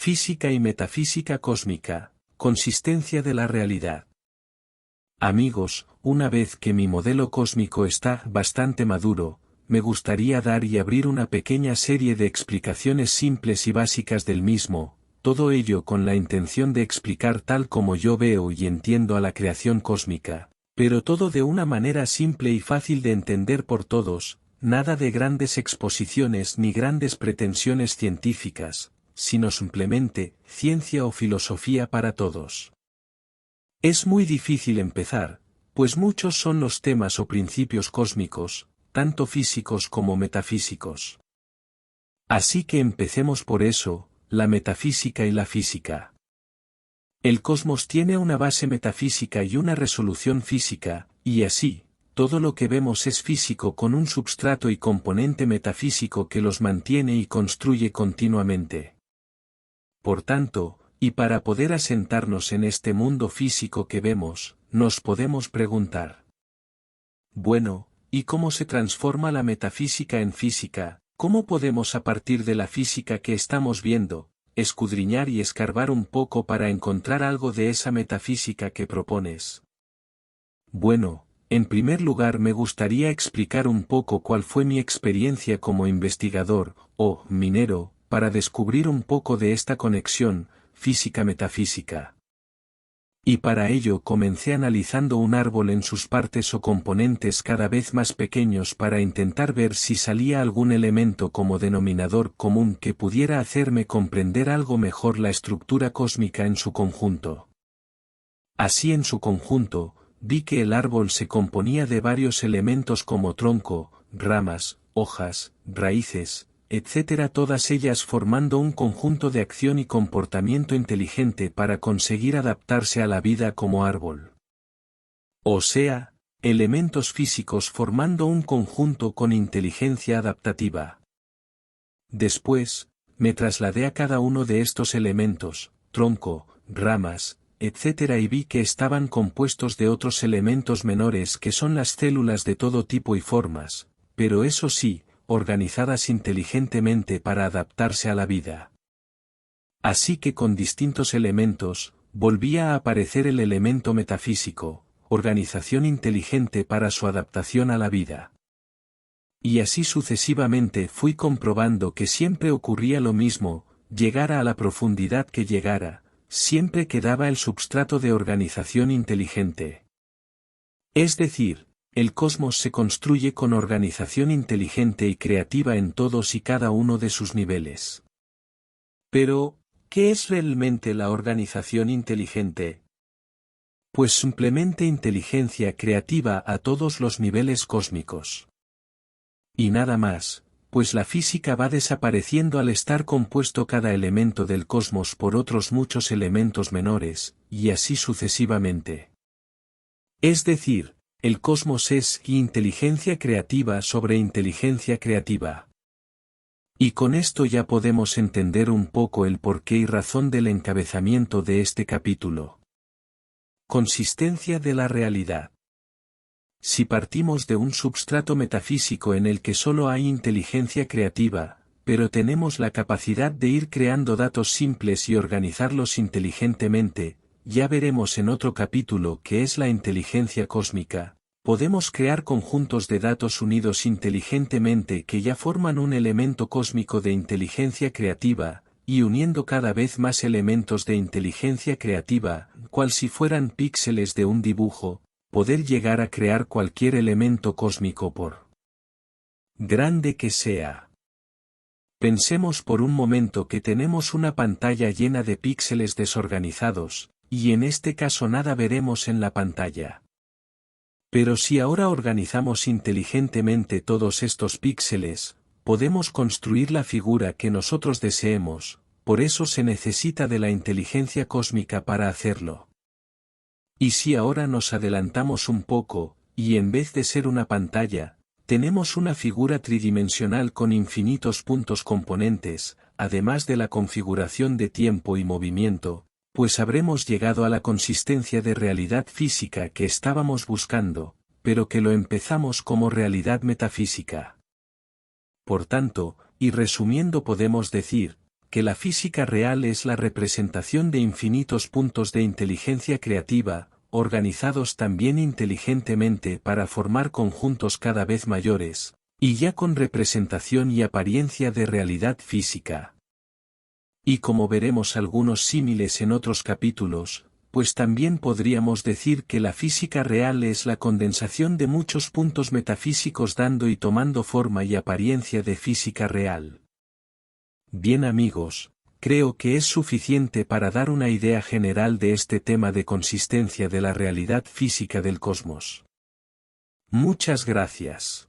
Física y metafísica cósmica, consistencia de la realidad. Amigos, una vez que mi modelo cósmico está bastante maduro, me gustaría dar y abrir una pequeña serie de explicaciones simples y básicas del mismo, todo ello con la intención de explicar tal como yo veo y entiendo a la creación cósmica, pero todo de una manera simple y fácil de entender por todos, nada de grandes exposiciones ni grandes pretensiones científicas, sino simplemente ciencia o filosofía para todos. Es muy difícil empezar, pues muchos son los temas o principios cósmicos, tanto físicos como metafísicos. Así que empecemos por eso, la metafísica y la física. El cosmos tiene una base metafísica y una resolución física, y así, todo lo que vemos es físico con un substrato y componente metafísico que los mantiene y construye continuamente. Por tanto, y para poder asentarnos en este mundo físico que vemos, nos podemos preguntar: bueno, ¿y cómo se transforma la metafísica en física? ¿Cómo podemos a partir de la física que estamos viendo, escudriñar y escarbar un poco para encontrar algo de esa metafísica que propones? Bueno, en primer lugar me gustaría explicar un poco cuál fue mi experiencia como investigador, o minero, para descubrir un poco de esta conexión, física-metafísica. Y para ello comencé analizando un árbol en sus partes o componentes cada vez más pequeños para intentar ver si salía algún elemento como denominador común que pudiera hacerme comprender algo mejor la estructura cósmica en su conjunto. Así en su conjunto, vi que el árbol se componía de varios elementos como tronco, ramas, hojas, raíces, etc., todas ellas formando un conjunto de acción y comportamiento inteligente para conseguir adaptarse a la vida como árbol. O sea, elementos físicos formando un conjunto con inteligencia adaptativa. Después, me trasladé a cada uno de estos elementos, tronco, ramas, etc., y vi que estaban compuestos de otros elementos menores que son las células de todo tipo y formas, pero eso sí, organizadas inteligentemente para adaptarse a la vida. Así que con distintos elementos, volvía a aparecer el elemento metafísico, organización inteligente para su adaptación a la vida. Y así sucesivamente fui comprobando que siempre ocurría lo mismo, llegara a la profundidad que llegara, siempre quedaba el substrato de organización inteligente. Es decir, el cosmos se construye con organización inteligente y creativa en todos y cada uno de sus niveles. Pero, ¿qué es realmente la organización inteligente? Pues simplemente inteligencia creativa a todos los niveles cósmicos. Y nada más, pues la física va desapareciendo al estar compuesto cada elemento del cosmos por otros muchos elementos menores, y así sucesivamente. Es decir, el cosmos es inteligencia creativa sobre inteligencia creativa. Y con esto ya podemos entender un poco el porqué y razón del encabezamiento de este capítulo. Consistencia de la realidad. Si partimos de un substrato metafísico en el que solo hay inteligencia creativa, pero tenemos la capacidad de ir creando datos simples y organizarlos inteligentemente, ya veremos en otro capítulo qué es la inteligencia cósmica, podemos crear conjuntos de datos unidos inteligentemente que ya forman un elemento cósmico de inteligencia creativa, y uniendo cada vez más elementos de inteligencia creativa, cual si fueran píxeles de un dibujo, poder llegar a crear cualquier elemento cósmico por grande que sea. Pensemos por un momento que tenemos una pantalla llena de píxeles desorganizados, y en este caso nada veremos en la pantalla. Pero si ahora organizamos inteligentemente todos estos píxeles, podemos construir la figura que nosotros deseemos, por eso se necesita de la inteligencia cósmica para hacerlo. Y si ahora nos adelantamos un poco, y en vez de ser una pantalla, tenemos una figura tridimensional con infinitos puntos componentes, además de la configuración de tiempo y movimiento, pues habremos llegado a la consistencia de realidad física que estábamos buscando, pero que lo empezamos como realidad metafísica. Por tanto, y resumiendo podemos decir, que la física real es la representación de infinitos puntos de inteligencia creativa, organizados también inteligentemente para formar conjuntos cada vez mayores, y ya con representación y apariencia de realidad física. Y como veremos algunos símiles en otros capítulos, pues también podríamos decir que la física real es la condensación de muchos puntos metafísicos dando y tomando forma y apariencia de física real. Bien amigos, creo que es suficiente para dar una idea general de este tema de consistencia de la realidad física del cosmos. Muchas gracias.